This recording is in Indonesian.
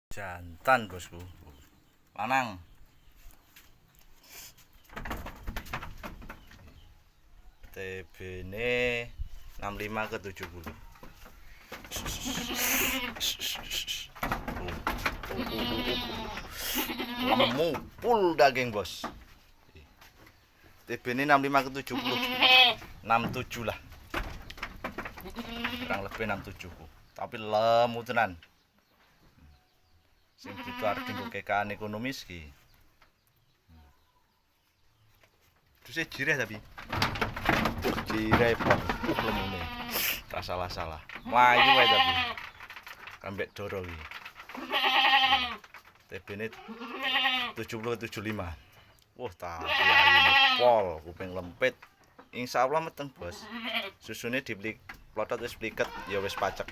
Jantan bosku, lanang. TB-ne 65 ke 70. Lemu full daging bos. TB-ne 65 ke 70. 67 lah. Kurang lebih 67. Tapi lemu tenan. Sing butuh arep dienggo kekaan ekonomis ki. Terus jireh tapi. Jireh pol. Lemune. Ra salah-salah. Mlayu wae tapi. Kambek doro iki. TB-ne 70 75. Wah, tapi ayune pol, kuping lempit. Insyaallah meteng, Bos. Susune dibeli plotot wis pliket ya wis pacek.